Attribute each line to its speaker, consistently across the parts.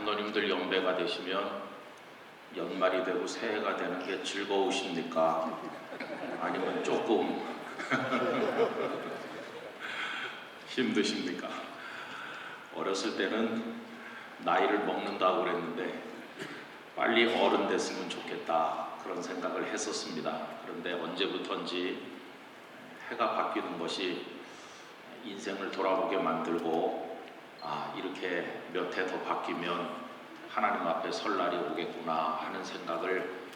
Speaker 1: 장로님들 연배가 되시면 연말이 되고 새해가 되는 게 즐거우십니까? 아니면 조금 힘드십니까? 어렸을 때는 나이를 먹는다고 그랬는데 빨리 어른 됐으면 좋겠다 그런 생각을 했었습니다. 그런데 언제부턴지 해가 바뀌는 것이 인생을 돌아보게 만들고 이렇게 몇 해 더 바뀌면 하나님 앞에 설 날이 오겠구나 하는 생각을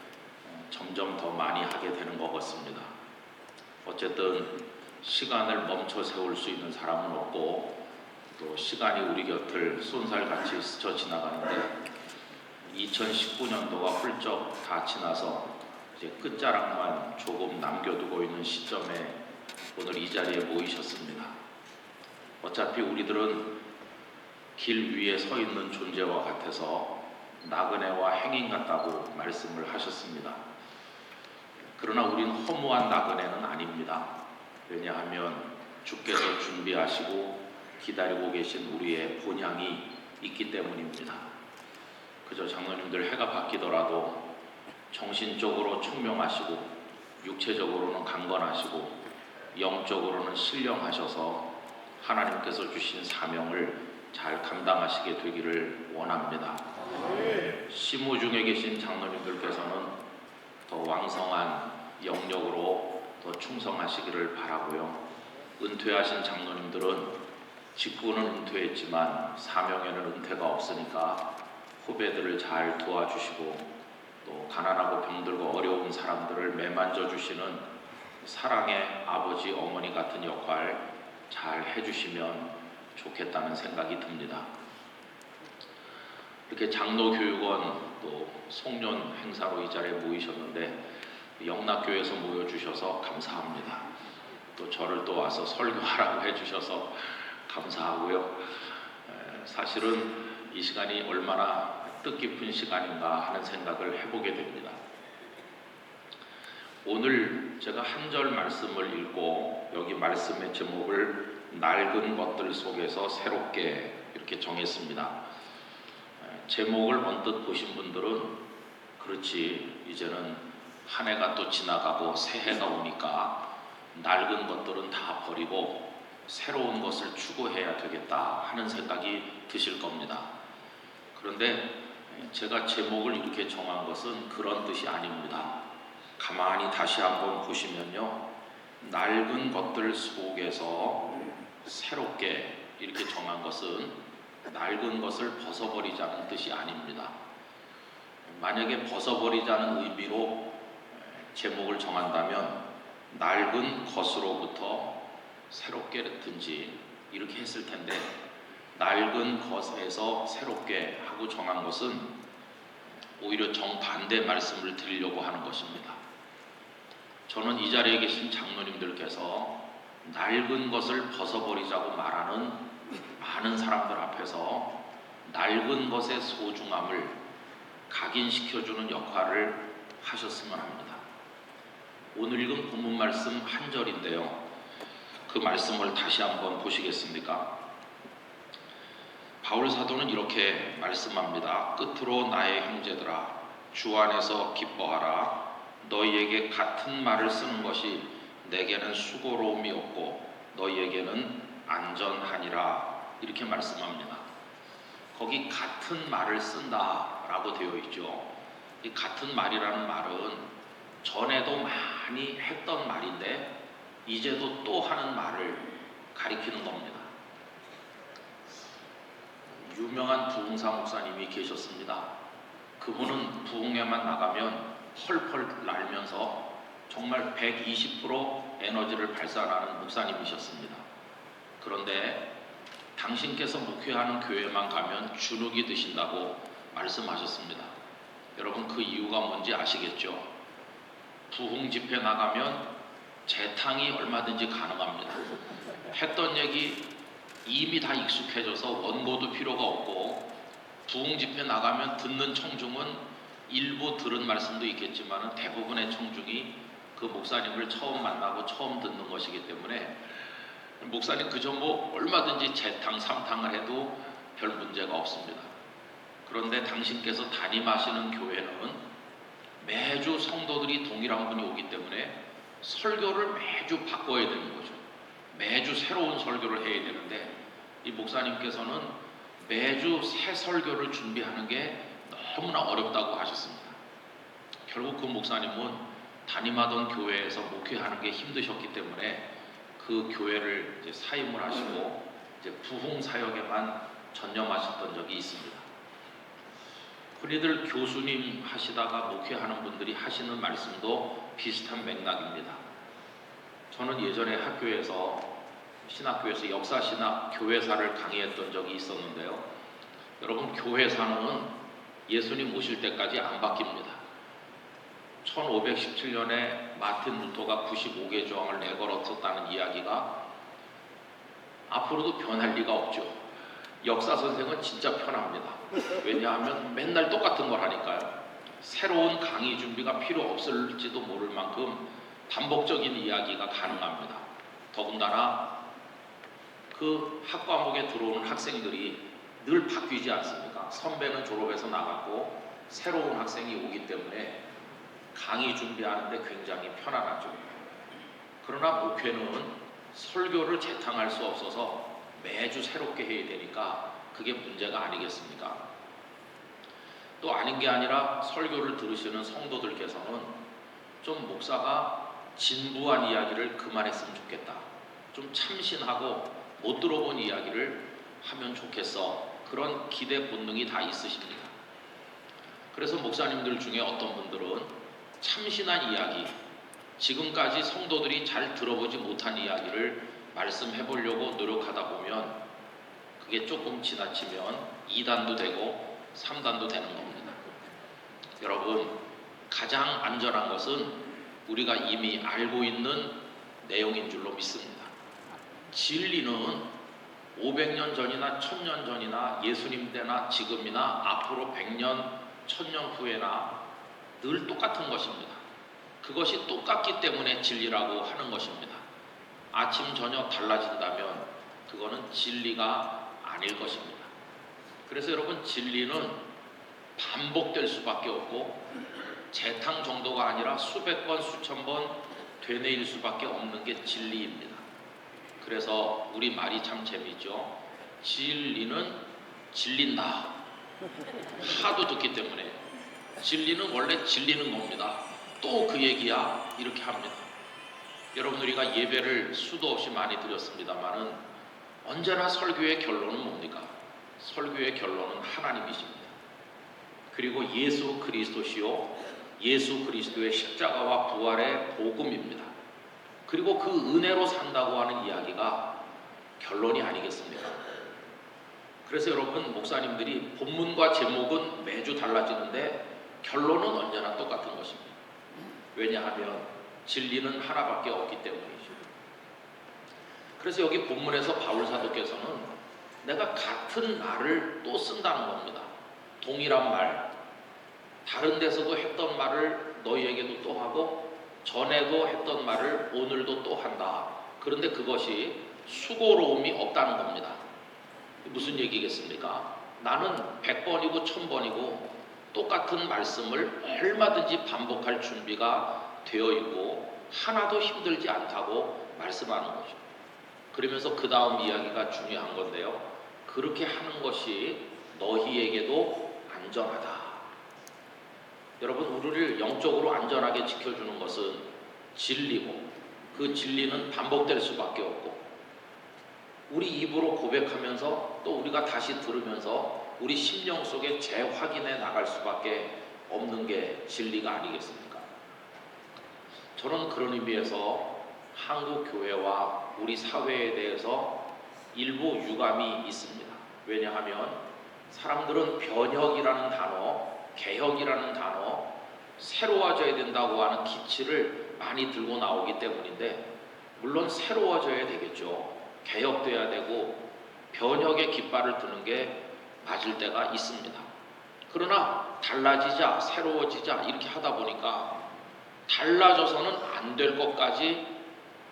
Speaker 1: 점점 더 많이 하게 되는 것 같습니다. 어쨌든 시간을 멈춰 세울 수 있는 사람은 없고 또 시간이 우리 곁을 쏜살같이 스쳐 지나가는데 2019년도가 훌쩍 다 지나서 이제 끝자락만 조금 남겨두고 있는 시점에 오늘 이 자리에 모이셨습니다. 어차피 우리들은 길 위에 서 있는 존재와 같아서 나그네와 행인 같다고 말씀을 하셨습니다. 그러나 우린 허무한 나그네는 아닙니다. 왜냐하면 주께서 준비하시고 기다리고 계신 우리의 본향이 있기 때문입니다. 그저 장로님들 해가 바뀌더라도 정신적으로 총명하시고 육체적으로는 강건하시고 영적으로는 신령하셔서 하나님께서 주신 사명을 잘 감당하시게 되기를 원합니다. 시무 중에 계신 장로님들께서는 더 왕성한 영역으로 더 충성하시기를 바라고요. 은퇴하신 장로님들은 직분은 은퇴했지만 사명에는 은퇴가 없으니까 후배들을 잘 도와주시고 또 가난하고 병들고 어려운 사람들을 매만져 주시는 사랑의 아버지 어머니 같은 역할 잘 해주시면 좋겠다는 생각이 듭니다. 이렇게 장로교육원 또 송년 행사로 이 자리에 모이셨는데 영락교회에서 모여주셔서 감사합니다. 또 저를 또 와서 설교하라고 해주셔서 감사하고요. 사실은 이 시간이 얼마나 뜻깊은 시간인가 하는 생각을 해보게 됩니다. 오늘 제가 한 절 말씀을 읽고 여기 말씀의 제목을 낡은 것들 속에서 새롭게 이렇게 정했습니다. 제목을 언뜻 보신 분들은 그렇지 이제는 한 해가 또 지나가고 새해가 오니까 낡은 것들은 다 버리고 새로운 것을 추구해야 되겠다 하는 생각이 드실 겁니다. 그런데 제가 제목을 이렇게 정한 것은 그런 뜻이 아닙니다. 가만히 다시 한번 보시면요, 낡은 것들 속에서 새롭게 이렇게 정한 것은 낡은 것을 벗어버리자는 뜻이 아닙니다. 만약에 벗어버리자는 의미로 제목을 정한다면 낡은 것으로부터 새롭게든지 이렇게 했을 텐데 낡은 것에서 새롭게 하고 정한 것은 오히려 정반대 말씀을 드리려고 하는 것입니다. 저는 이 자리에 계신 장로님들께서 낡은 것을 벗어버리자고 말하는 많은 사람들 앞에서 낡은 것의 소중함을 각인시켜주는 역할을 하셨으면 합니다. 오늘 읽은 본문 말씀 한 절인데요. 그 말씀을 다시 한번 보시겠습니까? 바울 사도는 이렇게 말씀합니다. 끝으로 나의 형제들아, 주 안에서 기뻐하라. 너희에게 같은 말을 쓰는 것이 내게는 수고로움이 없고 너희에게는 안전하니라. 이렇게 말씀합니다. 거기 같은 말을 쓴다라고 되어 있죠. 이 같은 말이라는 말은 전에도 많이 했던 말인데 이제도 또 하는 말을 가리키는 겁니다. 유명한 부흥사 목사님이 계셨습니다. 그분은 부흥회만 나가면 펄펄 날면서 정말 120% 에너지를 발산하는 목사님이셨습니다. 그런데 당신께서 목회하는 교회만 가면 주눅이 드신다고 말씀하셨습니다. 여러분 그 이유가 뭔지 아시겠죠? 부흥 집회 나가면 재탕이 얼마든지 가능합니다. 했던 얘기 이미 다 익숙해져서 원고도 필요가 없고 부흥 집회 나가면 듣는 청중은 일부 들은 말씀도 있겠지만 대부분의 청중이 그 목사님을 처음 만나고 처음 듣는 것이기 때문에 목사님 그저 얼마든지 재탕, 삼탕을 해도 별 문제가 없습니다. 그런데 당신께서 담임하시는 교회는 매주 성도들이 동일한 분이 오기 때문에 설교를 매주 바꿔야 되는 거죠. 매주 새로운 설교를 해야 되는데 이 목사님께서는 매주 새 설교를 준비하는 게 너무나 어렵다고 하셨습니다. 결국 그 목사님은 담임하던 교회에서 목회하는 게 힘드셨기 때문에 그 교회를 이제 사임을 하시고 이제 부흥 사역에만 전념하셨던 적이 있습니다. 흔히들 교수님 하시다가 목회하는 분들이 하시는 말씀도 비슷한 맥락입니다. 저는 예전에 신학교에서 역사신학 교회사를 강의했던 적이 있었는데요. 여러분, 교회사는 예수님 오실 때까지 안 바뀝니다. 1517년에 마틴 루터가 95개 조항을 내걸었다는 이야기가 앞으로도 변할 리가 없죠. 역사 선생은 진짜 편합니다. 왜냐하면 맨날 똑같은 걸 하니까요. 새로운 강의 준비가 필요 없을지도 모를 만큼 반복적인 이야기가 가능합니다. 더군다나 그 학과목에 들어오는 학생들이 늘 바뀌지 않습니까? 선배는 졸업해서 나갔고 새로운 학생이 오기 때문에 강의 준비하는데 굉장히 편안하죠. 그러나 목회는 설교를 재탕할 수 없어서 매주 새롭게 해야 되니까 그게 문제가 아니겠습니까? 또 아닌 게 아니라 설교를 들으시는 성도들께서는 좀 목사가 진부한 이야기를 그만했으면 좋겠다. 좀 참신하고 못 들어본 이야기를 하면 좋겠어. 그런 기대 본능이 다 있으십니다. 그래서 목사님들 중에 어떤 분들은 참신한 이야기, 지금까지 성도들이 잘 들어보지 못한 이야기를 말씀해 보려고 노력하다 보면 그게 조금 지나치면 2단도 되고 3단도 되는 겁니다. 여러분, 가장 안전한 것은 우리가 이미 알고 있는 내용인 줄로 믿습니다. 진리는 500년 전이나 1000년 전이나 예수님 때나 지금이나 앞으로 100년, 1000년 후에나 늘 똑같은 것입니다. 그것이 똑같기 때문에 진리라고 하는 것입니다. 아침 저녁 달라진다면 그거는 진리가 아닐 것입니다. 그래서 여러분, 진리는 반복될 수밖에 없고 재탕 정도가 아니라 수백 번 수천 번 되뇌일 수밖에 없는 게 진리입니다. 그래서 우리 말이 참 재미있죠. 진리는 질린다. 하도 듣기 때문에 진리는 원래 질리는 겁니다. 또 그 얘기야 이렇게 합니다. 여러분, 우리가 예배를 수도 없이 많이 드렸습니다만은 언제나 설교의 결론은 뭡니까? 설교의 결론은 하나님이십니다. 그리고 예수 그리스도시요, 예수 그리스도의 십자가와 부활의 복음입니다. 그리고 그 은혜로 산다고 하는 이야기가 결론이 아니겠습니까? 그래서 여러분, 목사님들이 본문과 제목은 매주 달라지는데 결론은 언제나 똑같은 것입니다. 왜냐하면 진리는 하나밖에 없기 때문이죠. 그래서 여기 본문에서 바울 사도께서는 내가 같은 말을 또 쓴다는 겁니다. 동일한 말, 다른 데서도 했던 말을 너희에게도 또 하고 전에도 했던 말을 오늘도 또 한다. 그런데 그것이 수고로움이 없다는 겁니다. 무슨 얘기겠습니까? 나는 100번이고 1000번이고 똑같은 말씀을 얼마든지 반복할 준비가 되어 있고 하나도 힘들지 않다고 말씀하는 거죠. 그러면서 그 다음 이야기가 중요한 건데요. 그렇게 하는 것이 너희에게도 안전하다. 여러분, 우리를 영적으로 안전하게 지켜주는 것은 진리고 그 진리는 반복될 수밖에 없고 우리 입으로 고백하면서 또 우리가 다시 들으면서 우리 심령 속에 재확인해 나갈 수밖에 없는 게 진리가 아니겠습니까? 저는 그런 의미에서 한국 교회와 우리 사회에 대해서 일부 유감이 있습니다. 왜냐하면 사람들은 변혁이라는 단어, 개혁이라는 단어, 새로워져야 된다고 하는 기치를 많이 들고 나오기 때문인데, 물론 새로워져야 되겠죠. 개혁돼야 되고 변혁의 깃발을 드는 게 맞을 때가 있습니다. 그러나 달라지자, 새로워지자 이렇게 하다 보니까 달라져서는 안 될 것까지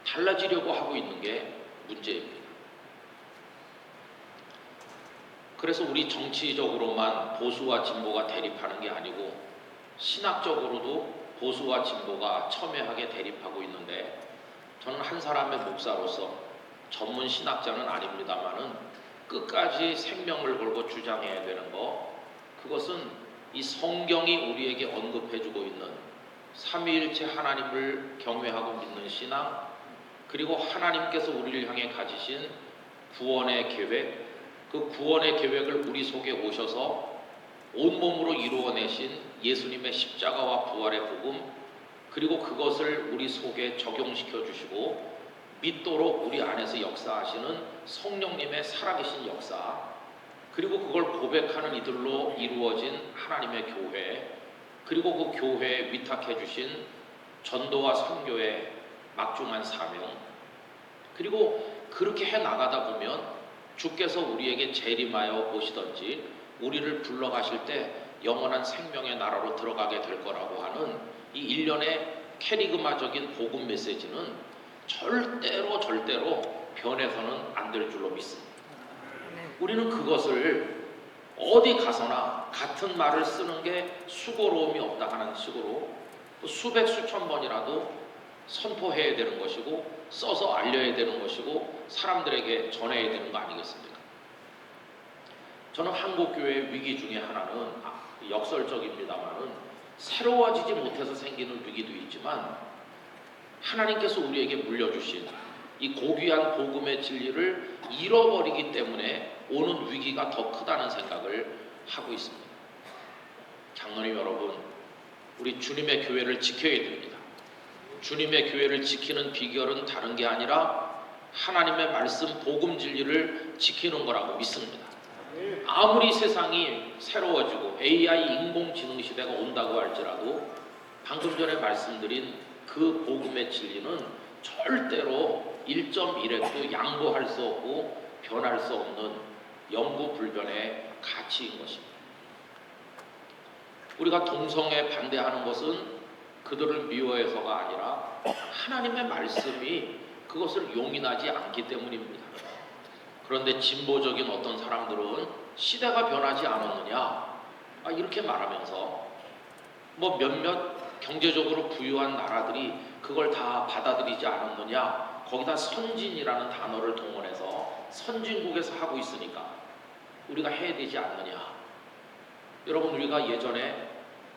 Speaker 1: 달라지려고 하고 있는 게 문제입니다. 그래서 우리 정치적으로만 보수와 진보가 대립하는 게 아니고 신학적으로도 보수와 진보가 첨예하게 대립하고 있는데, 저는 한 사람의 목사로서 전문 신학자는 아닙니다만은 끝까지 생명을 걸고 주장해야 되는 거, 그것은 이 성경이 우리에게 언급해주고 있는 삼위일체 하나님을 경외하고 믿는 신앙, 그리고 하나님께서 우리를 향해 가지신 구원의 계획, 그 구원의 계획을 우리 속에 오셔서 온몸으로 이루어내신 예수님의 십자가와 부활의 복음, 그리고 그것을 우리 속에 적용시켜 주시고 믿도록 우리 안에서 역사하시는 성령님의 살아계신 역사, 그리고 그걸 고백하는 이들로 이루어진 하나님의 교회, 그리고 그 교회에 위탁해 주신 전도와 선교의 막중한 사명, 그리고 그렇게 해 나가다 보면 주께서 우리에게 재림하여 오시던지 우리를 불러가실 때 영원한 생명의 나라로 들어가게 될 거라고 하는 이 일련의 캐리그마적인 복음 메시지는 절대로 변해서는 안 될 줄로 믿습니다. 우리는 그것을 어디 가서나 같은 말을 쓰는 게 수고로움이 없다 하는 식으로 수백 수천 번이라도 선포해야 되는 것이고 써서 알려야 되는 것이고 사람들에게 전해야 되는 거 아니겠습니까? 저는 한국교회의 위기 중에 하나는 역설적입니다만은 새로워지지 못해서 생기는 위기도 있지만 하나님께서 우리에게 물려주신 이 고귀한 복음의 진리를 잃어버리기 때문에 오는 위기가 더 크다는 생각을 하고 있습니다. 장로님 여러분, 우리 주님의 교회를 지켜야 됩니다. 주님의 교회를 지키는 비결은 다른 게 아니라 하나님의 말씀 복음 진리를 지키는 거라고 믿습니다. 아무리 세상이 새로워지고 AI 인공지능 시대가 온다고 할지라도 방금 전에 말씀드린 그 복음의 진리는 절대로 1.1획도 양보할 수 없고 변할 수 없는 영구불변의 가치인 것입니다. 우리가 동성애 반대하는 것은 그들을 미워해서가 아니라 하나님의 말씀이 그것을 용인하지 않기 때문입니다. 그런데 진보적인 어떤 사람들은 시대가 변하지 않았느냐 이렇게 말하면서 뭐 몇몇 경제적으로 부유한 나라들이 그걸 다 받아들이지 않았느냐, 거기다 선진이라는 단어를 동원해서 선진국에서 하고 있으니까 우리가 해야 되지 않느냐. 여러분, 우리가 예전에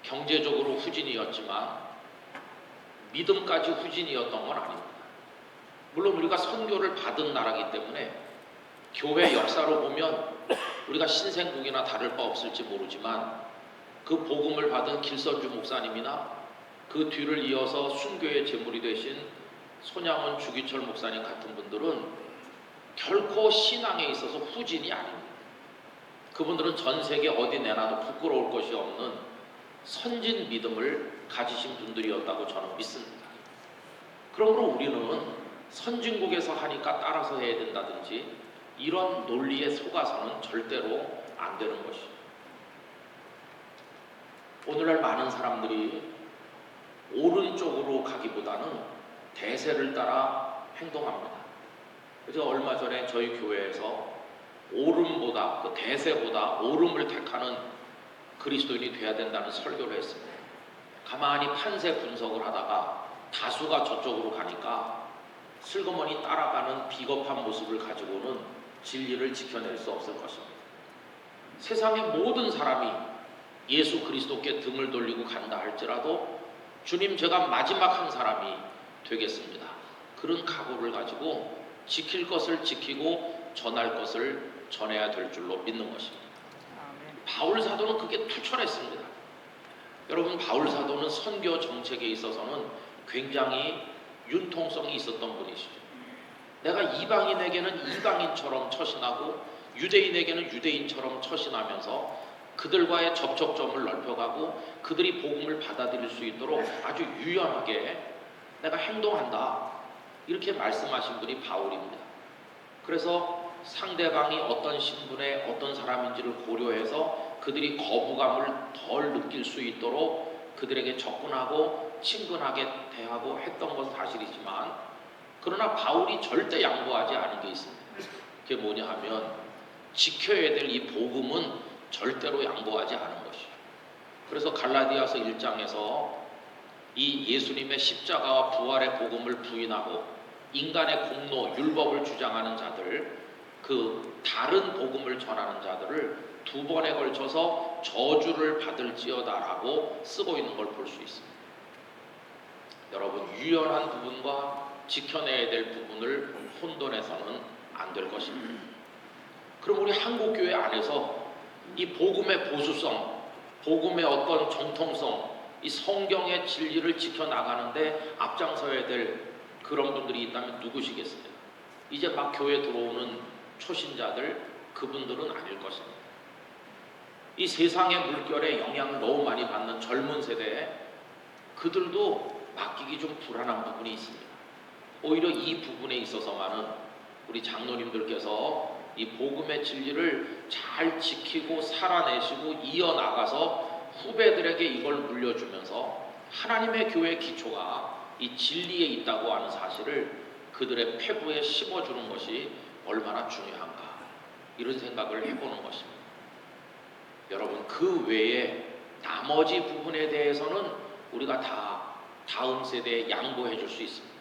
Speaker 1: 경제적으로 후진이었지만 믿음까지 후진이었던 건 아닙니다. 물론 우리가 선교를 받은 나라이기 때문에 교회 역사로 보면 우리가 신생국이나 다를 바 없을지 모르지만 그 복음을 받은 길선주 목사님이나 그 뒤를 이어서 순교의 제물이 되신 손양원 주기철 목사님 같은 분들은 결코 신앙에 있어서 후진이 아닙니다. 그분들은 전 세계 어디 내놔도 부끄러울 것이 없는 선진 믿음을 가지신 분들이었다고 저는 믿습니다. 그러므로 우리는 선진국에서 하니까 따라서 해야 된다든지 이런 논리에 속아서는 절대로 안 되는 것이죠. 오늘날 많은 사람들이 오른쪽으로 가기보다는 대세를 따라 행동합니다. 제가 얼마 전에 저희 교회에서 오름보다, 그 대세보다 오름을 택하는 그리스도인이 돼야 된다는 설교를 했습니다. 가만히 판세 분석을 하다가 다수가 저쪽으로 가니까 슬그머니 따라가는 비겁한 모습을 가지고는 진리를 지켜낼 수 없을 것입니다. 세상의 모든 사람이 예수 그리스도께 등을 돌리고 간다 할지라도 주님, 제가 마지막 한 사람이 되겠습니다. 그런 각오를 가지고 지킬 것을 지키고 전할 것을 전해야 될 줄로 믿는 것입니다. 바울 사도는 그게 투철했습니다. 여러분, 바울 사도는 선교 정책에 있어서는 굉장히 융통성이 있었던 분이시죠. 내가 이방인에게는 이방인처럼 처신하고 유대인에게는 유대인처럼 처신하면서 그들과의 접촉점을 넓혀가고 그들이 복음을 받아들일 수 있도록 아주 유연하게 내가 행동한다, 이렇게 말씀하신 분이 바울입니다. 그래서 상대방이 어떤 신분의 어떤 사람인지를 고려해서 그들이 거부감을 덜 느낄 수 있도록 그들에게 접근하고 친근하게 대하고 했던 것은 사실이지만, 그러나 바울이 절대 양보하지 않은 게 있습니다. 그게 뭐냐 하면 지켜야 될 이 복음은 절대로 양보하지 않은 것이죠. 그래서 갈라디아서 1장에서 이 예수님의 십자가와 부활의 복음을 부인하고 인간의 공로, 율법을 주장하는 자들, 그 다른 복음을 전하는 자들을 두 번에 걸쳐서 저주를 받을지어다라고 쓰고 있는 걸 볼 수 있습니다. 여러분, 유연한 부분과 지켜내야 될 부분을 혼돈해서는 안 될 것입니다. 그럼 우리 한국교회 안에서 이 복음의 보수성, 복음의 어떤 정통성, 이 성경의 진리를 지켜나가는데 앞장서야 될 그런 분들이 있다면 누구시겠습니까? 이제 막 교회 들어오는 초신자들, 그분들은 아닐 것입니다. 이 세상의 물결에 영향을 너무 많이 받는 젊은 세대에 그들도 맡기기 좀 불안한 부분이 있습니다. 오히려 이 부분에 있어서만은 우리 장로님들께서 이 복음의 진리를 잘 지키고 살아내시고 이어나가서 후배들에게 이걸 물려주면서 하나님의 교회 기초가 이 진리에 있다고 하는 사실을 그들의 폐부에 심어주는 것이 얼마나 중요한가, 이런 생각을 해보는 것입니다. 여러분, 그 외에 나머지 부분에 대해서는 우리가 다 다음 세대에 양보해 줄 수 있습니다.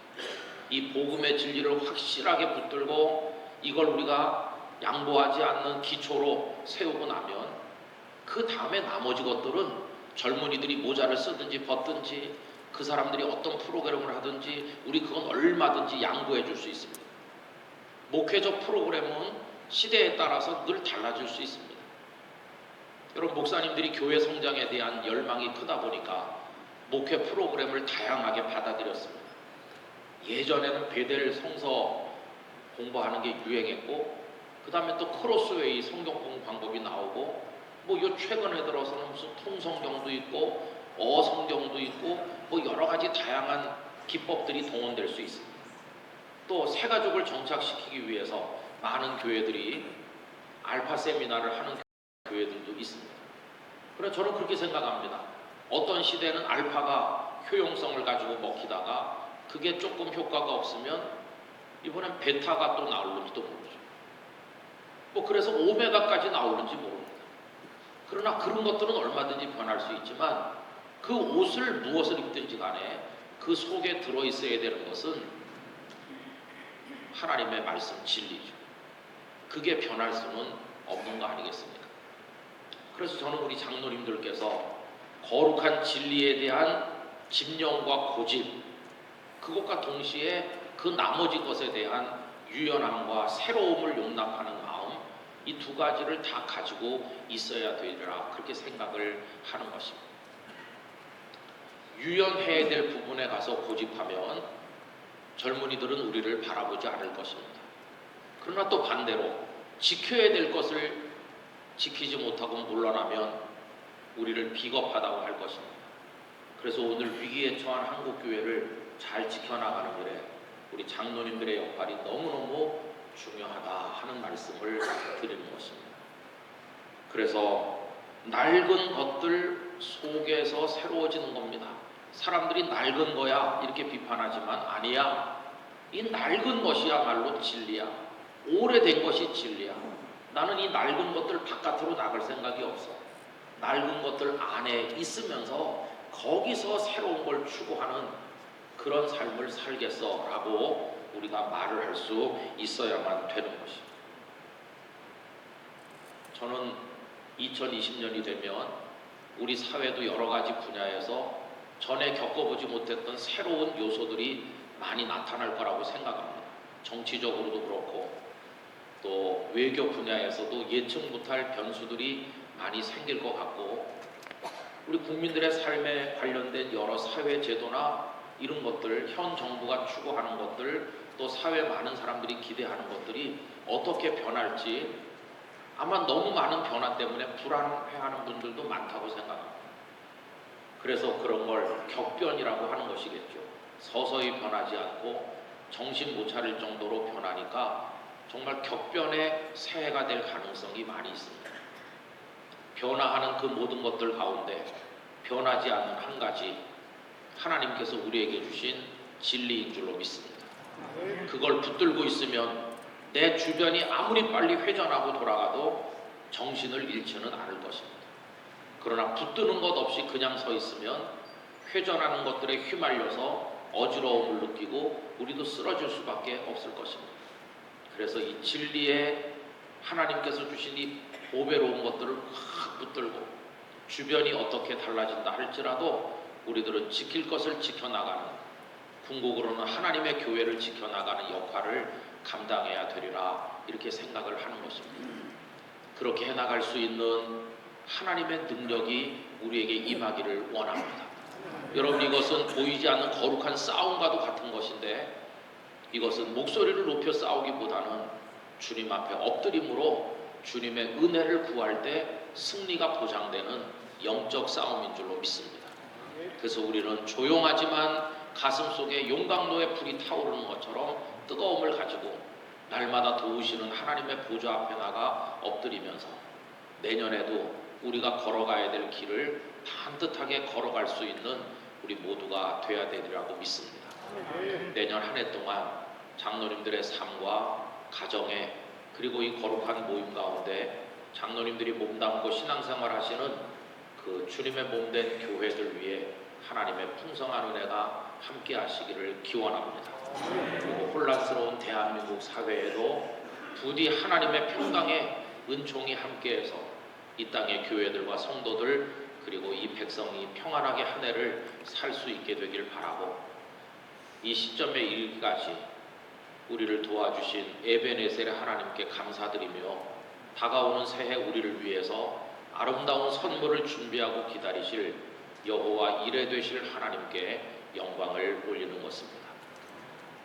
Speaker 1: 이 복음의 진리를 확실하게 붙들고 이걸 우리가 양보하지 않는 기초로 세우고 나면 그 다음에 나머지 것들은 젊은이들이 모자를 쓰든지 벗든지 그 사람들이 어떤 프로그램을 하든지 우리 그건 얼마든지 양보해 줄 수 있습니다. 목회적 프로그램은 시대에 따라서 늘 달라질 수 있습니다. 여러분, 목사님들이 교회 성장에 대한 열망이 크다 보니까 목회 프로그램을 다양하게 받아들였습니다. 예전에는 베델 성서 공부하는 게 유행했고, 그 다음에 또 크로스웨이 성경 공부 방법이 나오고, 뭐 요 최근에 들어서는 무슨 통성경도 있고 어성경도 있고 뭐 여러 가지 다양한 기법들이 동원될 수 있습니다. 또 새가족을 정착시키기 위해서 많은 교회들이 알파 세미나를 하는 교회들도 있습니다. 그래서 저는 그렇게 생각합니다. 어떤 시대는 알파가 효용성을 가지고 먹히다가 그게 조금 효과가 없으면 이번엔 베타가 또 나올는지도 모르죠. 뭐 그래서 오메가까지 나오는지 모릅니다. 그러나 그런 것들은 얼마든지 변할 수 있지만 그 옷을 무엇을 입든지 간에 그 속에 들어있어야 되는 것은 하나님의 말씀 진리죠. 그게 변할 수는 없는 거 아니겠습니까? 그래서 저는 우리 장로님들께서 거룩한 진리에 대한 집념과 고집, 그것과 동시에 그 나머지 것에 대한 유연함과 새로움을 용납하는 마음, 이 두 가지를 다 가지고 있어야 되리라, 그렇게 생각을 하는 것입니다. 유연해야 될 부분에 가서 고집하면 젊은이들은 우리를 바라보지 않을 것입니다. 그러나 또 반대로 지켜야 될 것을 지키지 못하고 물러나면 우리를 비겁하다고 할 것입니다. 그래서 오늘 위기에 처한 한국교회를 잘 지켜나가는 일에 우리 장로님들의 역할이 너무너무 중요하다 하는 말씀을 드리는 것입니다. 그래서 낡은 것들 속에서 새로워지는 겁니다. 사람들이 낡은 거야 이렇게 비판하지만 아니야. 이 낡은 것이야말로 진리야. 오래된 것이 진리야. 나는 이 낡은 것들 바깥으로 나갈 생각이 없어. 낡은 것들 안에 있으면서 거기서 새로운 걸 추구하는 그런 삶을 살겠어 라고 우리가 말을 할 수 있어야만 되는 것입니다. 저는 2020년이 되면 우리 사회도 여러 가지 분야에서 전에 겪어보지 못했던 새로운 요소들이 많이 나타날 거라고 생각합니다. 정치적으로도 그렇고 또 외교 분야에서도 예측 못할 변수들이 많이 생길 것 같고, 우리 국민들의 삶에 관련된 여러 사회 제도나 이런 것들, 현 정부가 추구하는 것들, 또 사회 많은 사람들이 기대하는 것들이 어떻게 변할지 아마 너무 많은 변화 때문에 불안해하는 분들도 많다고 생각합니다. 그래서 그런 걸 격변이라고 하는 것이겠죠. 서서히 변하지 않고 정신 못 차릴 정도로 변하니까 정말 격변의 새해가 될 가능성이 많이 있습니다. 변화하는 그 모든 것들 가운데 변하지 않는 한 가지, 하나님께서 우리에게 주신 진리인 줄로 믿습니다. 그걸 붙들고 있으면 내 주변이 아무리 빨리 회전하고 돌아가도 정신을 잃지는 않을 것입니다. 그러나 붙드는 것 없이 그냥 서 있으면 회전하는 것들에 휘말려서 어지러움을 느끼고 우리도 쓰러질 수밖에 없을 것입니다. 그래서 이 진리에 하나님께서 주신 이 보배로운 것들을 확 붙들고 주변이 어떻게 달라진다 할지라도 우리들은 지킬 것을 지켜나가는, 궁극으로는 하나님의 교회를 지켜나가는 역할을 감당해야 되리라, 이렇게 생각을 하는 것입니다. 그렇게 해나갈 수 있는 하나님의 능력이 우리에게 임하기를 원합니다. 여러분, 이것은 보이지 않는 거룩한 싸움과도 같은 것인데, 이것은 목소리를 높여 싸우기보다는 주님 앞에 엎드림으로 주님의 은혜를 구할 때 승리가 보장되는 영적 싸움인 줄로 믿습니다. 그래서 우리는 조용하지만 가슴속에 용광로의 불이 타오르는 것처럼 뜨거움을 가지고 날마다 도우시는 하나님의 보좌 앞에 나가 엎드리면서 내년에도 우리가 걸어가야 될 길을 반듯하게 걸어갈 수 있는 우리 모두가 되어야 되리라고 믿습니다. 내년 한 해 동안 장로님들의 삶과 가정에, 그리고 이 거룩한 모임 가운데 장로님들이 몸담고 신앙생활 하시는 그 주님의 몸된 교회들 위해 하나님의 풍성한 은혜가 함께 하시기를 기원합니다. 그리고 혼란스러운 대한민국 사회에도 부디 하나님의 평강의 은총이 함께해서 이 땅의 교회들과 성도들, 그리고 이 백성이 평안하게 한 해를 살 수 있게 되길 바라고, 이 시점에 이르기까지 우리를 도와주신 에베네셀의 하나님께 감사드리며 다가오는 새해 우리를 위해서 아름다운 선물을 준비하고 기다리실 여호와 이레 되실 하나님께 영광을 올리는 것입니다.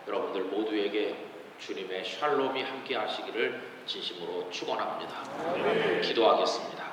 Speaker 1: 여러분들 모두에게 주님의 샬롬이 함께 하시기를 진심으로 축원합니다. 기도하겠습니다.